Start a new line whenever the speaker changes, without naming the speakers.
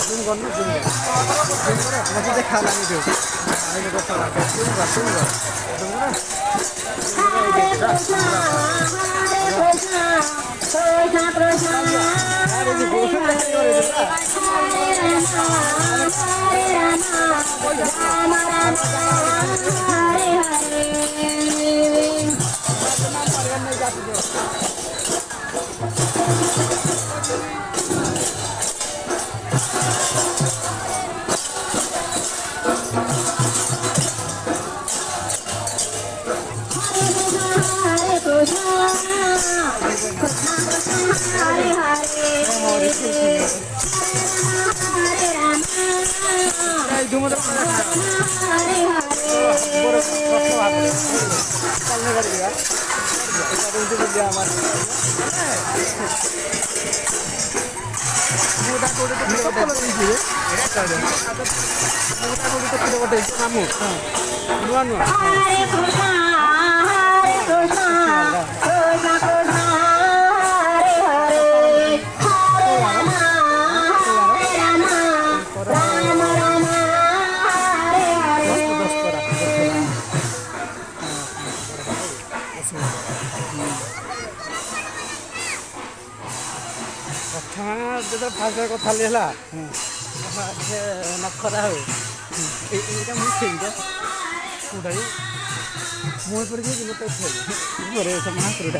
zoom কর না zoom কর জুম করে তোমাকে দেখা লাগে তো আগে কথা লাগে জুম কর জুম কর জুম করে আরে যে বসে দেখা করে ফার্স্ট কথা ହେଲା ସେ ନଖରା ହଉ ଏଇଟା ମୁଁ ଖେଳିବା କୋଉଟା ମୁଁ ଏପଟେ ଯିବି ମତେ ପରେ ମହାପୁରଟା